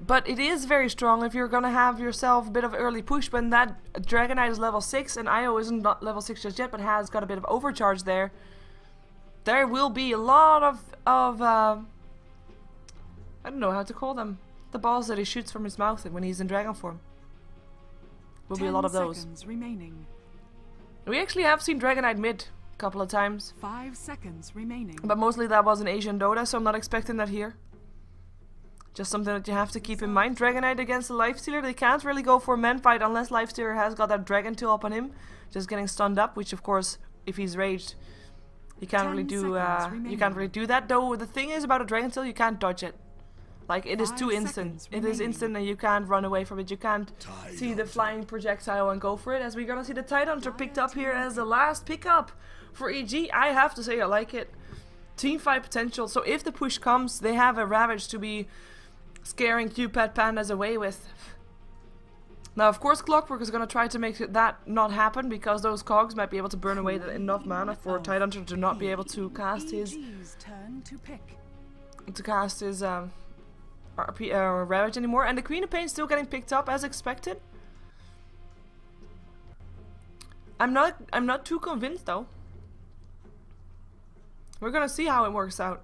But it is very strong if you're gonna have yourself a bit of early push when that Dragonite is level 6 and Io isn't level 6 just yet but has got a bit of overcharge there. There will be a lot of I don't know how to call them. The balls that he shoots from his mouth when he's in dragon form. Will be a lot of those. Remaining. We actually have seen Dragonite mid a couple of times. 5 seconds remaining. But mostly that was an Asian Dota, so I'm not expecting that here. Just something that you have to keep in mind. Dragonite against a Lifestealer, they can't really go for a man fight unless Lifestealer has got that Dragon Tail up on him. Just getting stunned up, which of course, if he's raged, you can't really do that. Though the thing is about a Dragon Tail, you can't dodge it. Like, it is too instant. It is instant and you can't run away from it. You can't see the flying projectile and go for it. As we're gonna see the Tidehunter picked up here as the last pickup for EG. I have to say I like it. Team fight potential. So if the push comes, they have a Ravage to be scaring Qpandas away with. Now of course Clockwork is gonna try to make that not happen because those cogs might be able to burn away enough mana for Tidehunter to not be able to cast his Ravage anymore, and the Queen of Pain still getting picked up as expected. I'm not too convinced though. We're gonna see how it works out.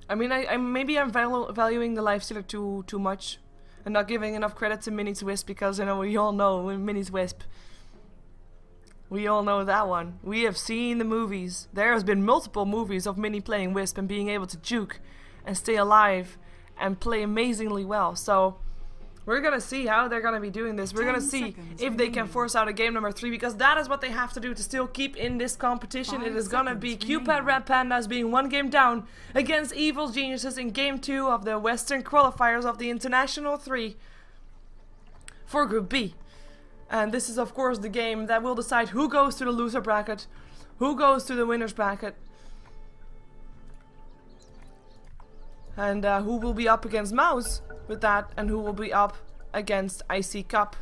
I mean, maybe I'm valuing the Lifestealer too much, and not giving enough credit to Minnie's Wisp because you know we all know Minnie's Wisp. We all know that one. We have seen the movies. There has been multiple movies of Minnie playing Wisp and being able to juke and stay alive and play amazingly well. So we're gonna see how they're gonna be doing this. We're gonna see if they can force out a game number 3 because that is what they have to do to still keep in this competition. It is gonna be Qpad Red Pandas being 1 game down against Evil Geniuses in game 2 of the Western qualifiers of the International 3 for Group B. And this is of course the game that will decide who goes to the loser bracket, who goes to the winners bracket, and who will be up against Mouse with that, and who will be up against Icy Cup.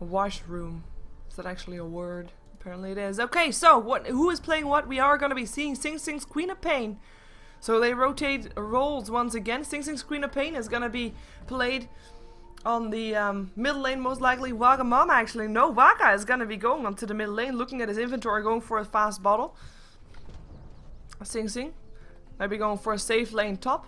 A washroom. Is that actually a word? Apparently it is. Okay, so who is playing what? We are going to be seeing Sing Sing's Queen of Pain. So they rotate roles once again. Sing Sing's Queen of Pain is going to be played on the middle lane, most likely. Wagamama, actually. No, Waka is going to be going onto the middle lane, looking at his inventory, going for a fast bottle. Sing Sing. Might be going for a safe lane top.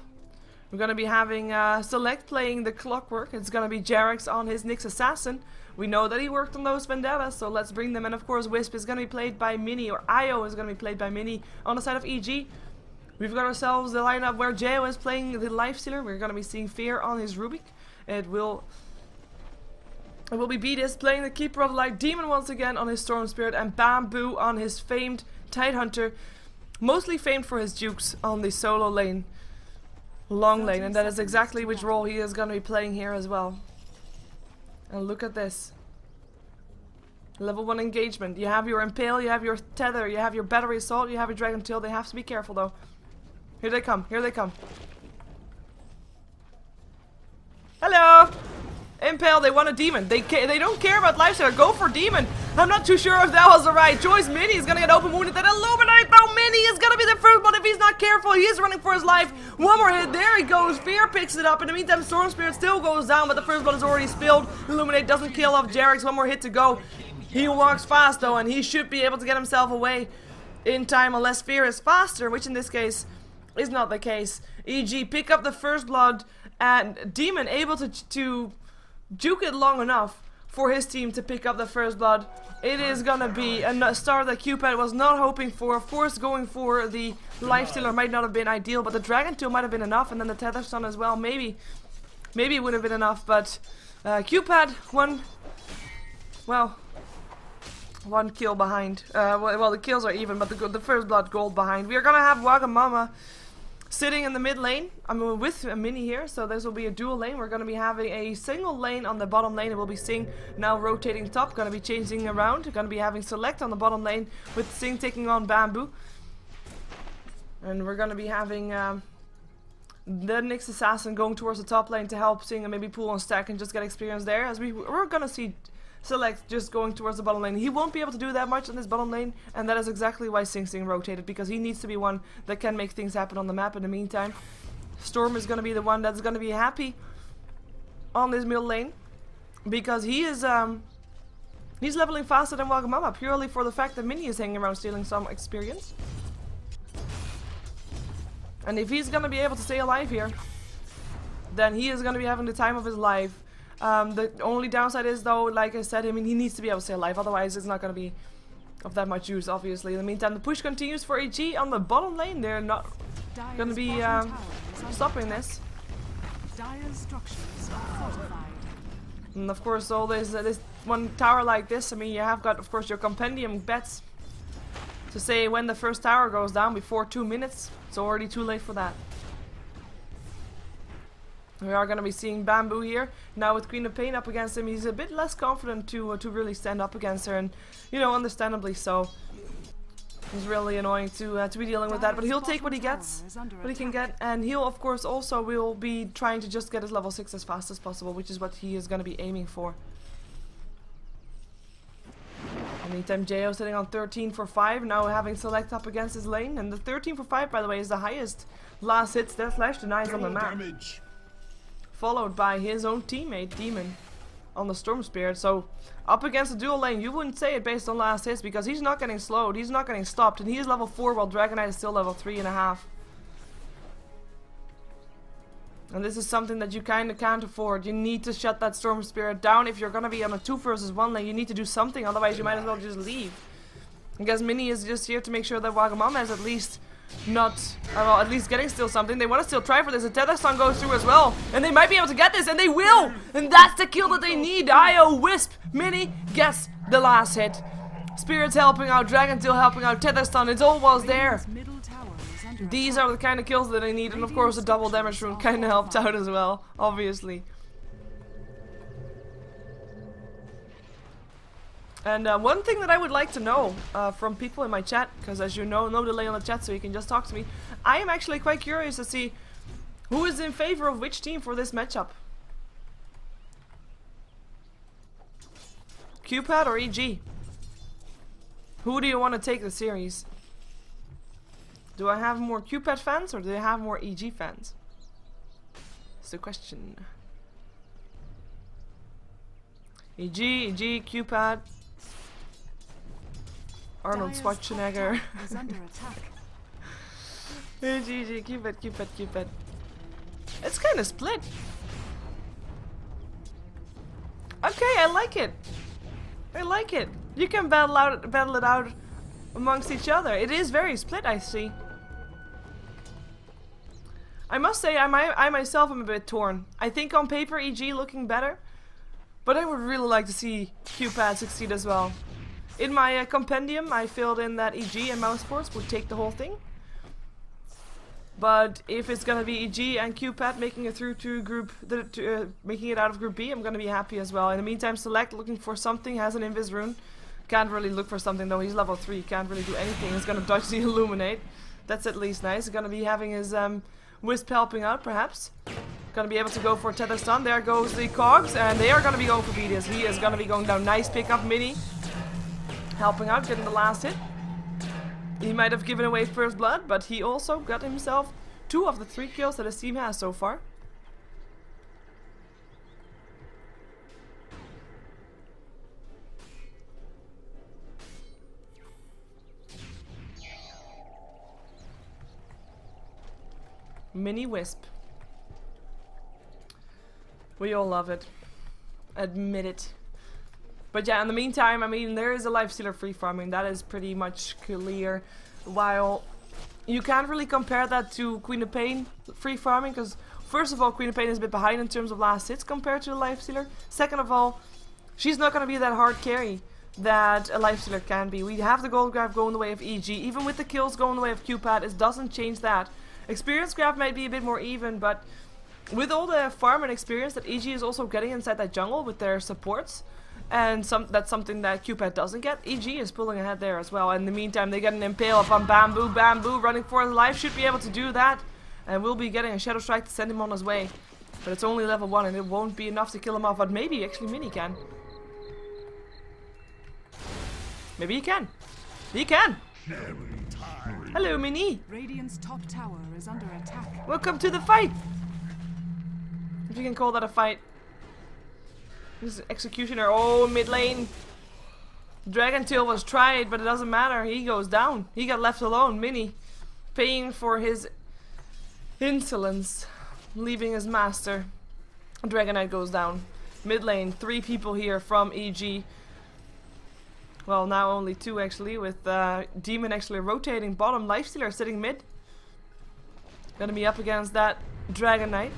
We're going to be having Select playing the Clockwork. It's going to be Jarex on his Nyx Assassin. We know that he worked on those Vendettas, so let's bring them. And of course, Wisp is going to be played by Minnie, or Io is going to be played by Minnie on the side of EG. We've got ourselves the lineup where Jo is playing the Lifestealer. We're going to be seeing Fear on his Rubik. It will be Beatis playing the Keeper of the Light Demon once again on his Storm Spirit, and Bamboo on his famed Tidehunter, mostly famed for his jukes on the solo lane, long lane, and that is exactly which role he is going to be playing here as well. And look at this. Level 1 engagement. You have your Impale, you have your Tether, you have your Battery Assault, you have your Dragon Tail. They have to be careful though. Here they come, here they come. Hello! Impale, they want a Demon. They don't care about Lifestealer. Go for Demon. I'm not too sure if that was the right choice. Minnie is gonna get open wounded. Then Illuminate though. Minnie is gonna be the first one if he's not careful. He is running for his life. One more hit. There he goes. Fear picks it up. In the meantime, Storm Spirit still goes down, but the first blood is already spilled. Illuminate doesn't kill off Jarex. One more hit to go. He walks fast though, and he should be able to get himself away in time unless Fear is faster, which in this case is not the case. EG pick up the first blood, and Demon able to juke it long enough for his team to pick up the first blood. It is gonna be a start that Qpanda was not hoping for. Of course, going for the Lifestealer might not have been ideal, but the Dragon Tail might have been enough, and then the Tether Stun as well. Maybe it would have been enough, but Qpanda one kill behind. Well, the kills are even, but the first blood gold behind. We are gonna have Wagamama sitting in the mid lane. I'm with a Minnie here, so this will be a dual lane. We're going to be having a single lane on the bottom lane. It will be Sing now rotating top, going to be changing around. We're going to be having Select on the bottom lane with Sing taking on Bamboo. And we're going to be having the Nyx Assassin going towards the top lane to help Sing and maybe pull on stack and just get experience there. As we're going to see Select just going towards the bottom lane. He won't be able to do that much in this bottom lane, and that is exactly why Sing Sing rotated, because he needs to be one that can make things happen on the map in the meantime. Storm is going to be the one that's going to be happy on this middle lane, because he is he's leveling faster than Wagamama, purely for the fact that Mini is hanging around stealing some experience. And if he's going to be able to stay alive here, then he is going to be having the time of his life. The only downside is, though, like I said, I mean, he needs to be able to stay alive, otherwise it's not going to be of that much use, obviously. In the meantime, the push continues for EG on the bottom lane. They're not going to be stopping this. Dire's structures are fortified. And of course, all this one tower like this, I mean, you have got, of course, your compendium bets to say when the first tower goes down before 2 minutes. It's already too late for that. We are going to be seeing Bamboo here. Now with Queen of Pain up against him, he's a bit less confident to really stand up against her. And, you know, understandably so. It's really annoying to be dealing with that. But he'll take what he gets, what he can get. And he'll, of course, also will be trying to just get his level 6 as fast as possible, which is what he is going to be aiming for. In the meantime, Jo sitting on 13 for 5, now having Select up against his lane. And the 13 for 5, by the way, is the highest last hits / denies on the map. Followed by his own teammate, Demon, on the Storm Spirit. So, up against the dual lane, you wouldn't say it based on last hits, because he's not getting slowed, he's not getting stopped, and he is level 4 while Dragonite is still level 3.5. And this is something that you kind of can't afford. You need to shut that Storm Spirit down. If you're going to be on a 2 versus 1 lane, you need to do something, otherwise you might as well just leave. I guess Mini is just here to make sure that Wagamama is at least not, well, at least getting still something. They want to still try for this. A Tether Stun goes through as well, and they might be able to get this, and they will! And that's the kill that they need. IO Wisp Mini gets the last hit. Spirits helping out, Dragon Tail helping out, Tether Stun, it all was there. These are the kind of kills that they need, and of course the double damage rune kind of helped out as well, obviously. And one thing that I would like to know from people in my chat, because as you know, no delay on the chat, so you can just talk to me. I am actually quite curious to see who is in favor of which team for this matchup. Qpanda or EG? Who do you want to take the series? Do I have more Qpanda fans or do I have more EG fans? That's the question. EG, Qpanda. Arnold Schwarzenegger. GG, Qpanda. It's kind of split. Okay, I like it. I like it. You can battle it out amongst each other. It is very split, I see. I must say, I myself am a bit torn. I think on paper EG looking better, but I would really like to see Qpanda succeed as well. In my compendium, I filled in that EG and Mouse Sports would take the whole thing. But if it's gonna be EG and Qpanda making it through to making it out of Group B, I'm gonna be happy as well. In the meantime, Select looking for something, has an Invis rune. Can't really look for something though, he's level 3, can't really do anything. He's gonna dodge the Illuminate. That's at least nice. He's gonna be having his Wisp helping out, perhaps. Gonna be able to go for Tether Stun. There goes the Cogs, and they are gonna be going for Vedius. He is gonna be going down. Nice pick up, Mini. Helping out, getting the last hit. He might have given away first blood, but he also got himself 2 of the 3 kills that his team has so far. Mini Wisp. We all love it. Admit it. But yeah, in the meantime, I mean, there is a lifestealer free farming. That is pretty much clear. While you can't really compare that to Queen of Pain free farming, because first of all, Queen of Pain is a bit behind in terms of last hits compared to the lifestealer. Second of all, she's not going to be that hard carry that a lifestealer can be. We have the gold grab going the way of EG. Even with the kills going the way of Qpanda, it doesn't change that. Experience grab might be a bit more even, but with all the farm and experience that EG is also getting inside that jungle with their supports, and that's something that Qpanda doesn't get, EG is pulling ahead there as well. In the meantime, they get an impale up on Bamboo. Bamboo running for his life, should be able to do that, and will be getting a Shadow Strike to send him on his way. But it's only level 1 and it won't be enough to kill him off, but maybe actually Mini can. Maybe he can. He can. Hello, Mini. Radiant's top tower is under attack. Welcome to the fight. If you can call that a fight. This is Executioner. Oh, mid lane. Dragon Tail was tried, but it doesn't matter. He goes down. He got left alone. Mini paying for his insolence, leaving his master. Dragon Knight goes down. Mid lane, 3 people here from EG. Well, now only 2 actually, with Demon actually rotating bottom. Lifestealer sitting mid. Gonna be up against that Dragon Knight.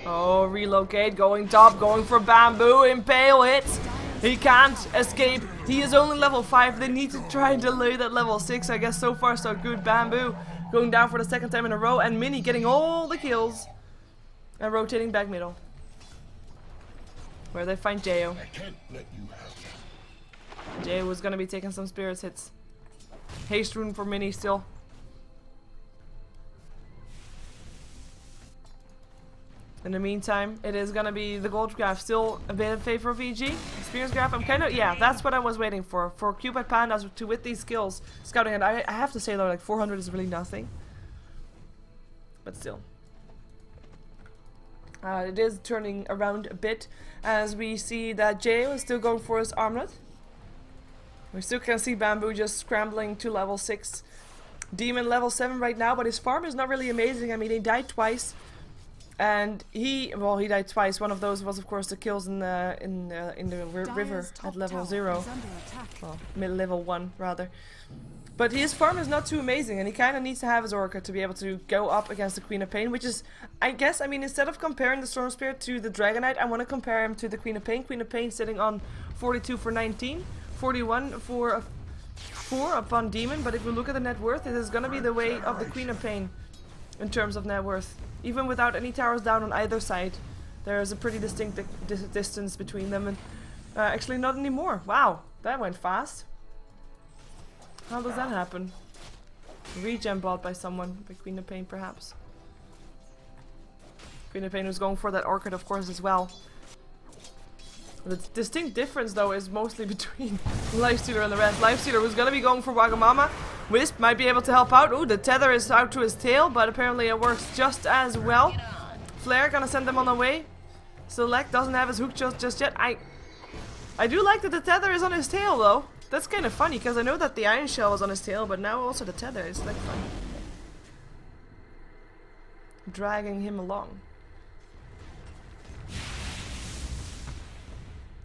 Oh, relocate, going top, going for bamboo, impale hits. He can't escape. He is only level 5. They need to try and delay that level 6. I guess so far so good. Bamboo going down for the 2nd time in a row, and Mini getting all the kills. And rotating back middle. Where they find Jayo. Jayo was gonna be taking some spirits hits. Haste rune for Mini still. In the meantime, it is gonna be the gold graph still a bit in favor of EG. Experience graph, I'm kind of, yeah, that's what I was waiting for Qpanda to with these skills. Scouting, and I have to say though, like 400 is really nothing. But still. It is turning around a bit as we see that Jayo is still going for his armlet. We still can see Bamboo just scrambling to level 6. Demon level 7 right now, but his farm is not really amazing. I mean, he died twice. And he died twice. One of those was, of course, the kills in the river at level 0. Well, mid-level 1 rather. But his farm is not too amazing, and he kind of needs to have his Orca to be able to go up against the Queen of Pain, which is, I guess, I mean, instead of comparing the Storm Spirit to the Dragon Knight, I want to compare him to the Queen of Pain. Queen of Pain sitting on 42 for 19, 41 for 4 upon Demon, but if we look at the net worth, it is going to be the way of the Queen of Pain in terms of net worth. Even without any towers down on either side, there is a pretty distinct distance between them, and actually not anymore. Wow, that went fast. How does that happen? Regen bought by someone, by Queen of Pain perhaps. Queen of Pain was going for that Orchid of course as well. The distinct difference though is mostly between Lifestealer and the rest. Lifestealer was gonna be going for Wagamama. Wisp might be able to help out. Ooh, the tether is out to his tail, but apparently it works just as well. Flare gonna send them on the way. Select doesn't have his hook just yet. I do like that the tether is on his tail though. That's kind of funny, because I know that the Iron Shell was on his tail, but now also the tether is like fun. Dragging him along.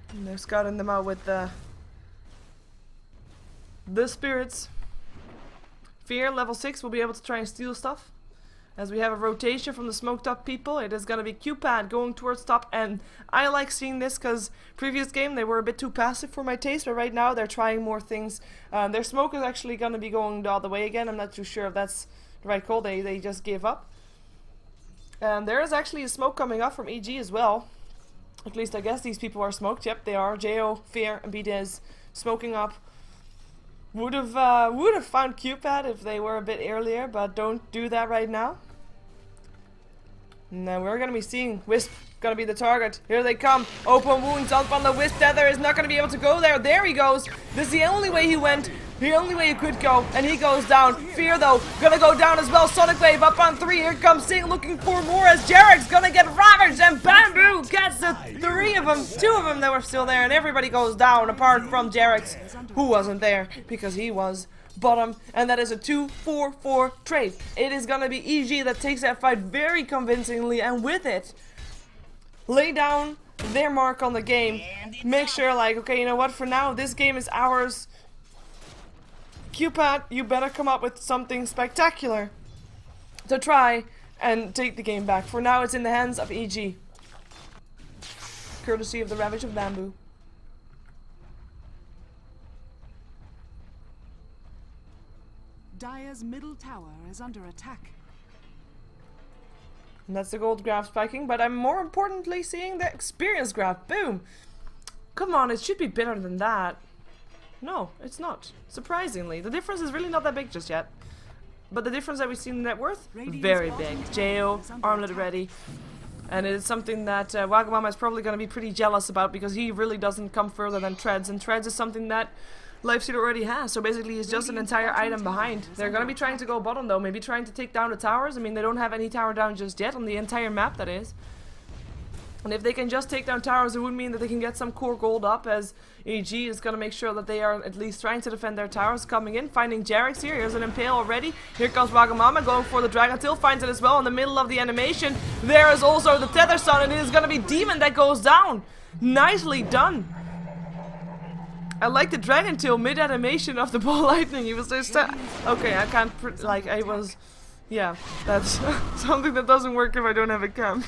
And they're scouting them out with the spirits. Fear, level 6, will be able to try and steal stuff. As we have a rotation from the smoked up people, it is going to be Qpanda going towards top, and I like seeing this because previous game they were a bit too passive for my taste, but right now they're trying more things. Their smoke is actually going to be going the other way again. I'm not too sure if that's the right call. They just gave up. And there is actually a smoke coming up from EG as well. At least I guess these people are smoked. Yep, they are. Jayo, Fear, and BDS smoking up. Would have found Qpanda if they were a bit earlier, but don't do that right now. Now we're gonna be seeing Wisp gonna be the target. Here they come. Open wounds up on the Wisp. Tether is not gonna be able to go there. There he goes. This is the only way he went. The only way he could go, and he goes down. Fear though, gonna go down as well. Sonic Wave up on 3. Here comes Sing looking for more as Jarek's gonna get ravaged, and Bamboo gets the 3 of them, 2 of them that were still there, and everybody goes down apart from Jarek's, who wasn't there because he was bottom, and that is a 2-4-4 trade. It is gonna be EG that takes that fight very convincingly, and with it, lay down their mark on the game. Make sure, like, okay, you know what? For now, this game is ours. Qpanda, you better come up with something spectacular to try and take the game back. For now, it's in the hands of EG, courtesy of the Ravage of Bamboo. Dire's middle tower is under attack. And that's the gold graph spiking, but I'm more importantly seeing the experience graph. Boom! Come on, it should be better than that. No, it's not. Surprisingly. The difference is really not that big just yet. But the difference that we've seen in net worth, very big. Jayo, armlet ready. And it's something that Wagamama is probably going to be pretty jealous about, because he really doesn't come further than Treads, and Treads is something that Lifesteal already has, so basically he's just an entire item behind. They're going to be trying to go bottom though, maybe trying to take down the towers. I mean, they don't have any tower down just yet on the entire map, that is. And if they can just take down towers, it would mean that they can get some core gold up, as EG is going to make sure that they are at least trying to defend their towers. Coming in, finding Jarex here. Here's an Impale already. Here comes Wagamama going for the Dragon Tail. Finds it as well in the middle of the animation. There is also the Tether Sun, and it is going to be Demon that goes down. Nicely done. I like the Dragon Tail mid-animation of the Ball Lightning. He was just... okay, I can't... I was... Yeah, that's something that doesn't work if I don't have a cam.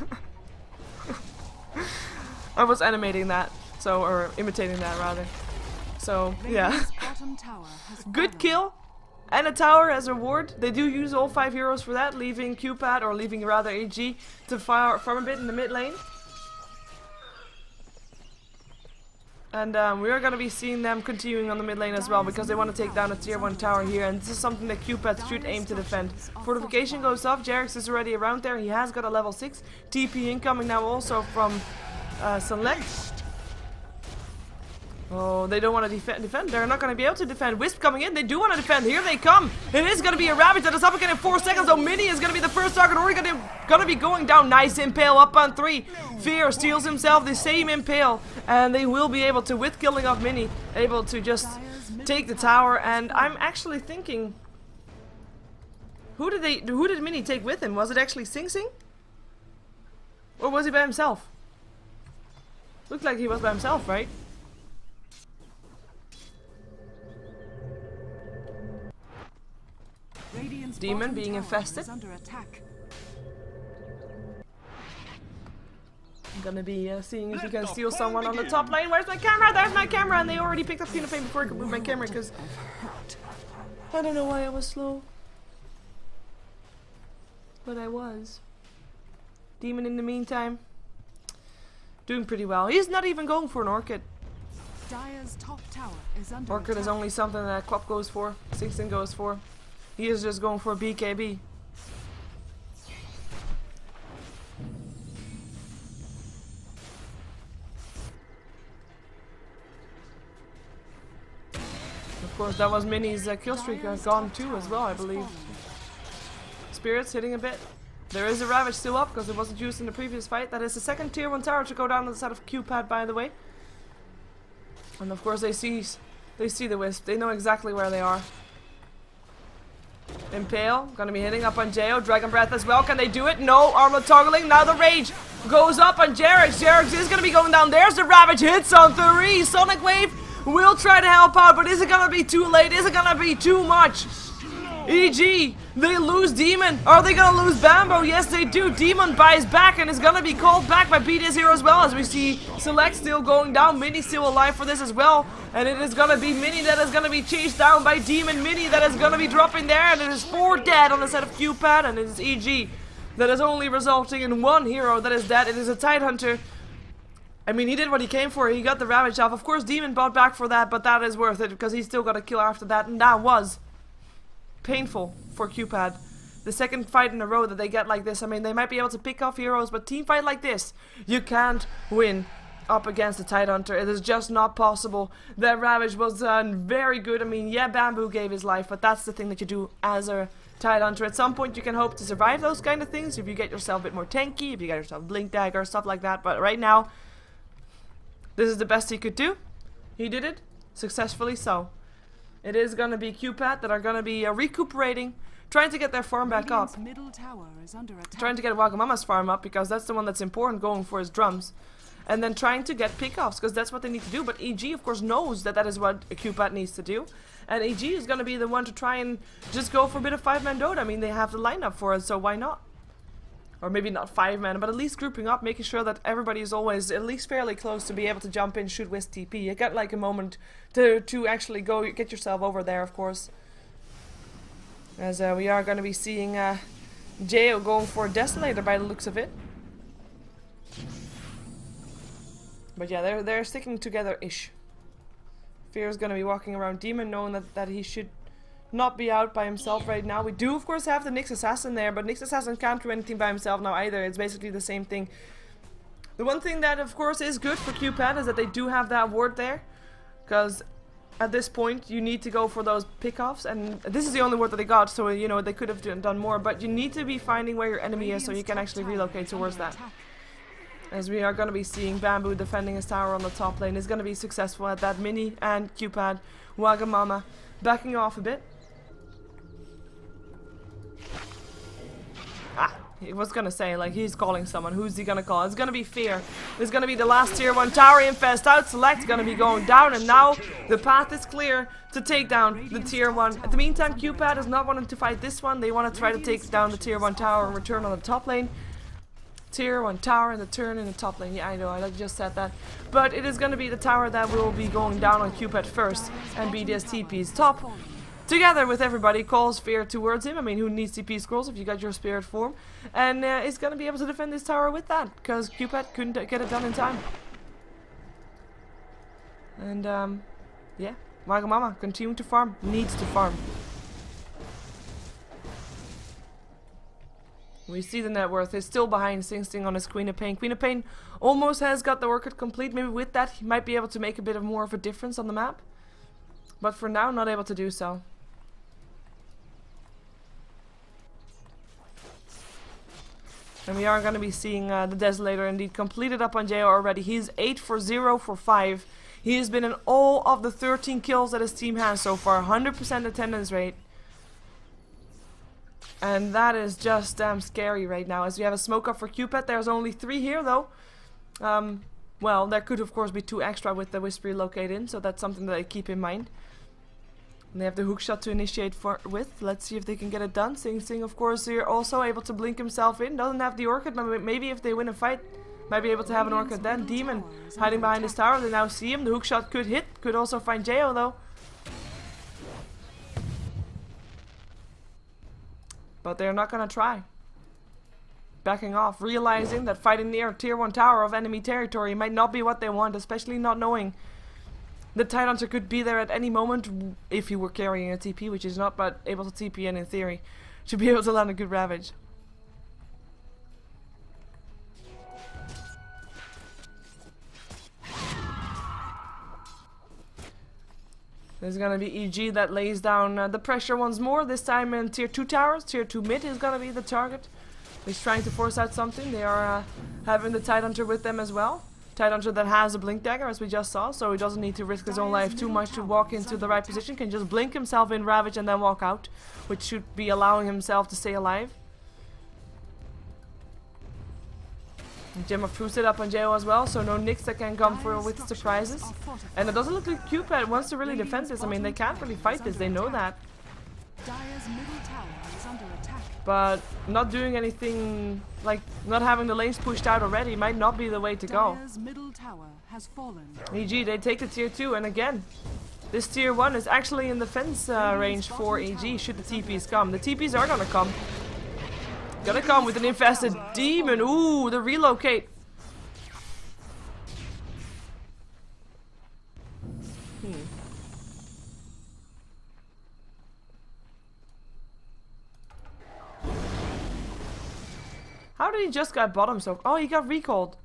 I was animating that, so, or imitating that rather. So, yeah. Good kill, and a tower as a reward. They do use all 5 heroes for that, leaving Qpanda, or leaving rather AG, to farm a bit in the mid lane. And we are going to be seeing them continuing on the mid lane as well, because they want to take down a tier 1 tower here, and this is something that Qpanda should aim to defend. Fortification goes off, Jarex is already around there, he has got a level 6. TP incoming now also from Select. Oh, they don't want to defend. They're not going to be able to defend. Wisp coming in. They do want to defend. Here they come. It is going to be a Ravage that is up again in 4 seconds. So Mini is going to be the first target. Already going to be going down. Nice Impale up on 3. Fear steals himself the same Impale. And they will be able to, with killing off Mini, able to just take the tower. And I'm actually thinking, who did Mini take with him? Was it actually Sing Sing? Or was he by himself? Looked like he was by himself, right? Demon being infested. I'm gonna be seeing if you can steal someone on the top lane. Where's my camera? There's my camera! And they already picked up Queen of Pain before I could move my camera, because I don't know why I was slow. But I was. Demon in the meantime, doing pretty well. He's not even going for an Orchid. Orchid is only something that Quap goes for, Sixten goes for. He is just going for BKB. Of course, that was Mini's kill streak gone too as well, I believe. Spirits hitting a bit. There is a Ravage still up because it wasn't used in the previous fight. That is the second tier 1 tower to go down on the side of Qpanda, by the way. And of course they see the Wisp. They know exactly where they are. Impale, gonna be hitting up on Jao. Dragon Breath as well. Can they do it? No. Armlet toggling. Now the Rage goes up on Jarex. Jarex is gonna be going down. There's the Ravage. Hits on 3. Sonic Wave will try to help out, but is it gonna be too late? Is it gonna be too much? EG, they lose Demon. Are they gonna lose Bambo? Yes, they do. Demon buys back and is gonna be called back by BDS here as well, as we see Select still going down. Mini still alive for this as well. And it is gonna be Mini that is gonna be chased down by Demon. Mini that is gonna be dropping there, and it is 4 dead on the side of Qpanda, and it is EG that is only resulting in 1 hero that is dead. It is a Tidehunter. I mean, he did what he came for. He got the Ravage off. Of course, Demon bought back for that, but that is worth it because he still got a kill after that, and that was painful for Qpanda. The second fight in a row that they get like this. I mean, they might be able to pick off heroes, but team fight like this, you can't win up against a Tidehunter. It is just not possible. That Ravage was very good. I mean, yeah, Bamboo gave his life, but that's the thing that you do as a Tidehunter. At some point, you can hope to survive those kind of things if you get yourself a bit more tanky, if you get yourself Blink Dagger, stuff like that. But right now, this is the best he could do. He did it successfully, so it is going to be Qpanda that are going to be recuperating, trying to get their farm back up. Trying to get Wagamama's farm up, because that's the one that's important, going for his drums. And then trying to get pickoffs, because that's what they need to do. But EG, of course, knows that that is what Qpanda needs to do. And EG is going to be the one to try and just go for a bit of 5-man Dota. I mean, they have the lineup for it, so why not? Or maybe not 5-man, but at least grouping up, making sure that everybody is always at least fairly close to be able to jump in, shoot Wisp TP. You get like a moment to actually go get yourself over there, of course. As we are going to be seeing Jao going for Desolator by the looks of it. But yeah, they're sticking together-ish. Fear is going to be walking around Demon, knowing that he should not be out by himself right now. We do of course have the Nyx Assassin there, but Nyx Assassin can't do anything by himself now either. It's basically the same thing. The one thing that of course is good for Qpanda is that they do have that ward there, because at this point you need to go for those pickoffs, and this is the only ward that they got, so you know they could have done more, but you need to be finding where your enemy is so you can actually relocate towards that. As we are going to be seeing Bamboo defending his tower on the top lane is going to be successful at that. Mini and Qpad, Wagamama backing off a bit. He was gonna say, like, he's calling someone. Who's he gonna call? It's gonna be Fear. It's gonna be the last tier 1 tower infest out. Select gonna be going down, and now the path is clear to take down the tier 1. At the meantime, Qpad is not wanting to fight this one. They want to try to take down the tier 1 tower and return on the top lane. Tier 1 tower and the turn in the top lane. Yeah, I know, I just said that. But it is gonna be the tower that will be going down on Qpad first, and BDS TP's top. Together with everybody, calls Fear towards him. I mean, who needs TP scrolls if you got your spirit form? And is going to be able to defend this tower with that, because Qpad couldn't get it done in time. And, yeah, Wagamama continuing to farm, needs to farm. We see the net worth is still behind Sing Sing on his Queen of Pain. Queen of Pain almost has got the workout complete. Maybe with that, he might be able to make a bit of more of a difference on the map. But for now, not able to do so. And we are going to be seeing the Desolator indeed completed up on JO already. He's 8 for 0 for 5. He has been in all of the 13 kills that his team has so far. 100% attendance rate. And that is just damn scary right now. As we have a smoke up for Qpad. There's only 3 here though. Well, there could of course be 2 extra with the Whispery located in. So that's something that I keep in mind. And they have the hook shot to initiate with. Let's see if they can get it done. Sing Sing, of course, here also able to blink himself in. Doesn't have the Orchid, but maybe if they win a fight, might be able to have an Orchid then. Demon hiding behind his tower. They now see him. The hook shot could hit. Could also find Jo though. But they're not gonna try. Backing off, realizing that fighting near tier 1 tower of enemy territory might not be what they want, especially not knowing the Tidehunter could be there at any moment if he were carrying a TP, which is not, but able to TP in theory. Should be able to land a good Ravage. There's gonna be EG that lays down the pressure once more, this time in tier 2 towers. Tier 2 mid is gonna be the target. He's trying to force out something. They are having the Tidehunter with them as well. Tidehunter that has a blink dagger, as we just saw, so he doesn't need to risk his own life too much to walk into the right position. Can just blink himself in, Ravage, and then walk out, which should be allowing himself to stay alive. Gem of Truth set up on Jo as well, so no Nyx that can come for with surprises. And it doesn't look like Qpad wants to really defend this. I mean, they can't really fight this, they know that. But not doing anything, like not having the lanes pushed out already, might not be the way to go. EG, they take the tier 2, and again, this tier 1 is actually in the fence range for EG should the TPs come. The TPs are gonna come. Gonna come with an infested demon. Ooh, the relocate. How did he just get bottom so? Oh, he got recalled.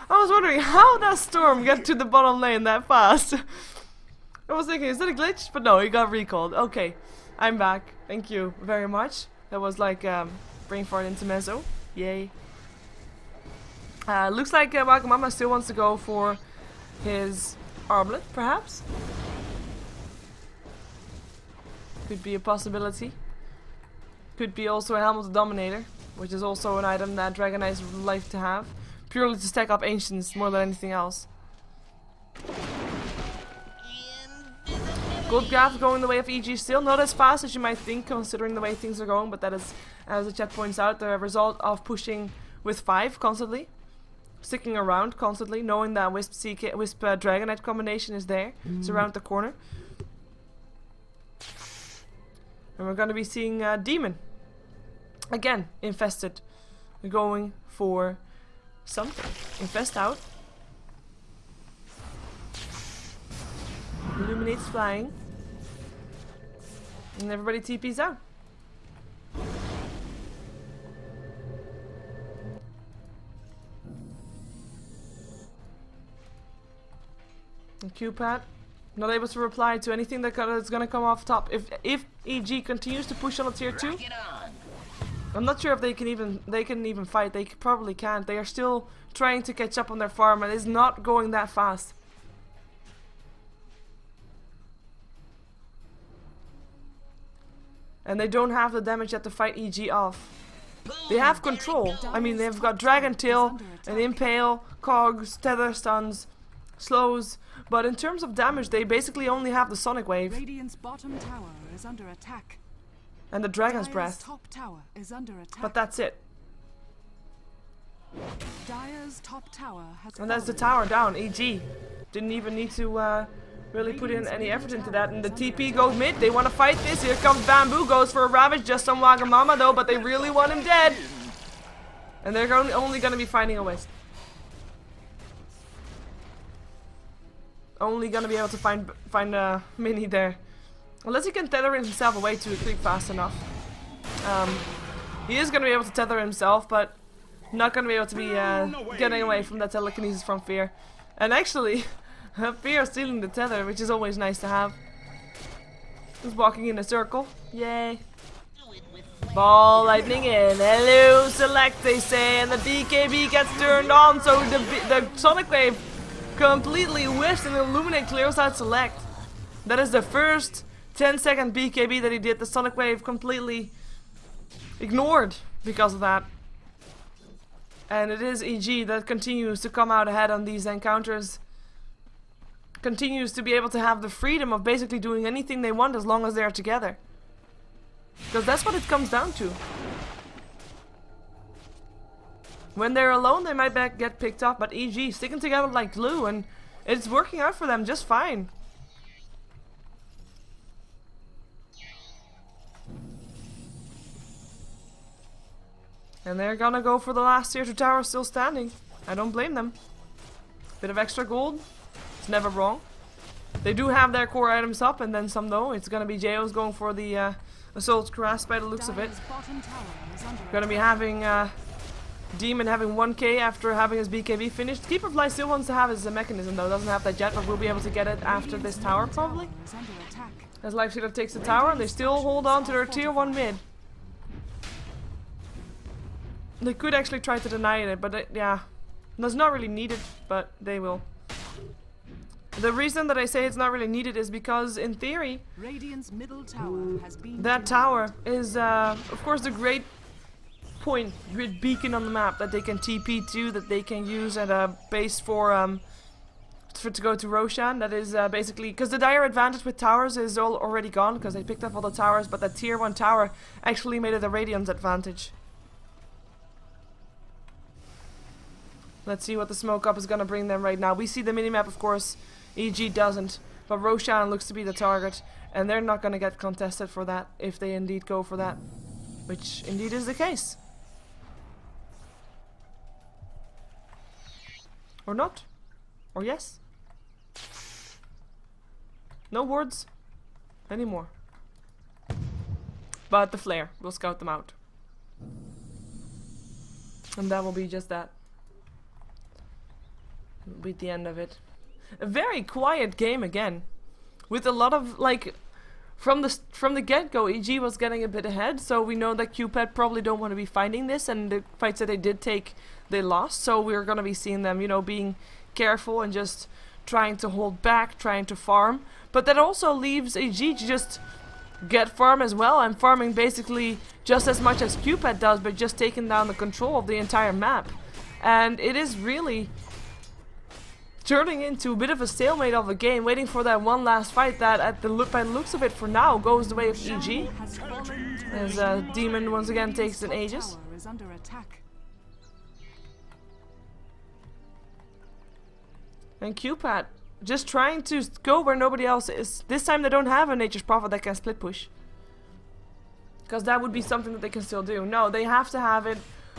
I was wondering how that Storm get to the bottom lane that fast. I was thinking, is that a glitch? But no, he got recalled. Okay, I'm back. Thank you very much. That was like brain fart intermezzo. Yay. Looks like Wagamama still wants to go for his armlet, perhaps. Could be a possibility. Could be also a Helm of the Dominator, which is also an item that Dragon Knights would like to have. Purely to stack up Ancients more than anything else. Gold Graph going the way of EG still. Not as fast as you might think considering the way things are going, but that is, as the chat points out, the result of pushing with 5 constantly. Sticking around constantly, knowing that Wisp Dragon Knight combination is there. It's around the corner. And we're going to be seeing Demon. Again, infested. We're going for something. Infest out. Illuminates flying. And everybody TP's out. And Qpanda not able to reply to anything that's gonna come off top. If EG continues to push on a tier 2, I'm not sure if they can even fight. They probably can't. They are still trying to catch up on their farm, and it's not going that fast. And they don't have the damage yet to fight EG off. They have control. I mean, they've got Dragon Tail, and Impale, Cogs, Tether Stuns, Slows. But in terms of damage, they basically only have the Sonic Wave. Radiant's bottom tower is under attack. And the Dragon's Dire's Breath. top tower is under attack. But that's it. Dire's top tower has And that's the tower down. EG didn't even need to really put in any effort into that. And the TP goes mid. They want to fight this. Here comes Bamboo. Goes for a Ravage just on Wagamama though. But they really want him dead. And they're only going to be fighting a West. Only going to be able to find a Mini there. Unless he can tether himself away to a creep fast enough. He is going to be able to tether himself, but not going to be able to be getting away from that telekinesis from Fear. And actually, Fear stealing the tether, which is always nice to have. He's walking in a circle. Yay. Ball lightning in. Hello, select, they say. And the BKB gets turned on, so the Sonic Wave completely whiffs and Illuminate clears out select. That is the first 10-second BKB that he did. The Sonic Wave completely ignored because of that. And it is EG that continues to come out ahead on these encounters. Continues to be able to have the freedom of basically doing anything they want as long as they're together. Because that's what it comes down to. When they're alone, they might get picked up, but EG sticking together like glue, and it's working out for them just fine. And they're gonna go for the last tier 2 tower still standing. I don't blame them. Bit of extra gold. It's never wrong. They do have their core items up and then some though. It's gonna be Jaos going for the Assault Grasp by the looks of it. Gonna be having Demon having 1k after having his BKB finished. Keeper Fly still wants to have his mechanism though. Doesn't have that yet, but we'll be able to get it after this tower probably. As Life Stealer takes the tower and they still hold on to their tier 1 mid. They could actually try to deny it, but yeah, that's not really needed, but they will. The reason that I say it's not really needed is because, in theory, Radiant's middle tower has been that tower is, of course, the great point, great beacon on the map that they can TP to, that they can use at a base for to go to Roshan. That is basically because the dire advantage with towers is already gone because they picked up all the towers, but that tier 1 tower actually made it a Radiant's advantage. Let's see what the smoke up is gonna bring them right now. We see the minimap, of course. EG doesn't, but Roshan looks to be the target, and they're not gonna get contested for that if they indeed go for that, which indeed is the case. Or not? Or yes? No words anymore. But the flare, we'll scout them out. And that will be just that. It'll be the end of it. A very quiet game again. With a lot of, like, from the get-go, EG was getting a bit ahead, so we know that Qpanda probably don't want to be fighting this, and the fights that they did take, they lost, so we're gonna be seeing them, you know, being careful and just trying to hold back, trying to farm. But that also leaves EG to just get farm as well, and farming basically just as much as Qpanda does, but just taking down the control of the entire map. And it is really turning into a bit of a stalemate of a game, waiting for that one last fight that, by the looks of it for now, goes the way of EG. As Demon once again takes an Aegis. And Qpanda just trying to go where nobody else is. This time they don't have a Nature's Prophet that can split push. Because that would be something that they can still do. No, they have to have it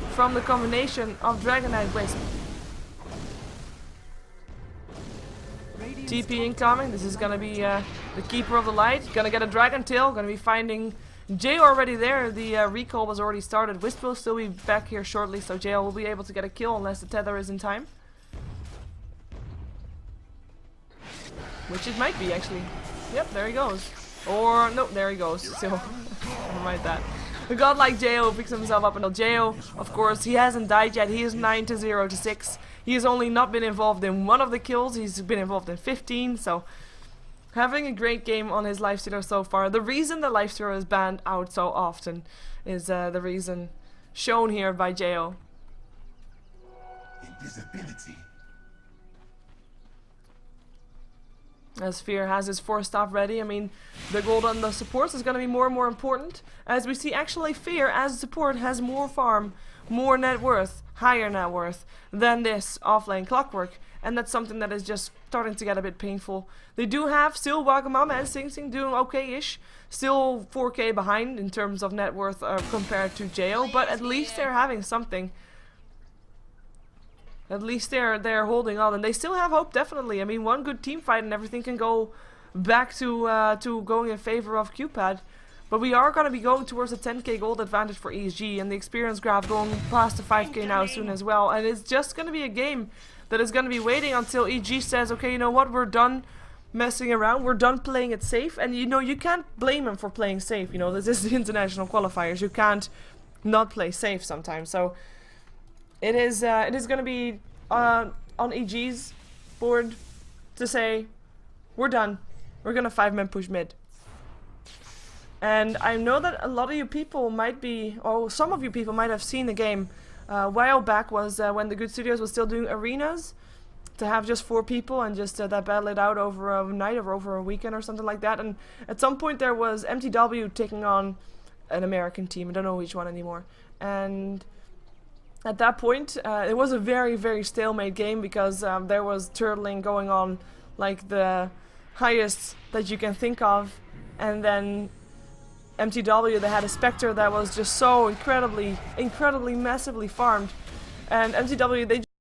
from the combination of Dragon Knight Wisp. Radiant's TP top incoming. This is gonna be the Keeper of the Light. Gonna get a Dragon Tail. Gonna be finding Jay already there. The recall was already started. Wisp will still be back here shortly, so Jay will be able to get a kill unless the tether is in time. Which it might be, actually. Yep, there he goes. Or, no, there he goes. So, never mind that. The godlike Jo picks himself up, and Jo, of course, he hasn't died yet. He is 9-0 to 6. He has only not been involved in one of the kills. He's been involved in 15, so having a great game on his lifestealer so far. The reason the lifestealer is banned out so often is the reason shown here by Jo. Invisibility. As Fear has his 4 staff ready, I mean, the gold on the supports is going to be more and more important. As we see, actually, Fear as a support has more farm, more net worth, higher net worth than this offlane Clockwork. And that's something that is just starting to get a bit painful. They do have still Wagamama and Sing Sing doing okay-ish. Still 4k behind in terms of net worth compared to Jo, but at least they're having something. At least they're holding on, and they still have hope, definitely. I mean, one good team fight and everything can go back to going in favor of Qpanda. But we are going to be going towards a 10k gold advantage for ESG, and the experience graph going past the 5k now soon as well. And it's just going to be a game that is going to be waiting until EG says, okay, you know what, we're done messing around, we're done playing it safe. And you know, you can't blame them for playing safe. You know, this is the international qualifiers. You can't not play safe sometimes. So it is going to be on EG's board to say, we're done. We're going to 5-man push mid. And I know that a lot of you people might be, or some of you people might have seen the game a while back, was when the Good Studios was still doing arenas, to have just 4 people and just that battle it out over a night or over a weekend or something like that. And at some point there was MTW taking on an American team. I don't know which one anymore. And at that point, it was a very, very stalemate game because there was turtling going on like the highest that you can think of. And then MTW, they had a Spectre that was just so incredibly massively farmed. And MTW, they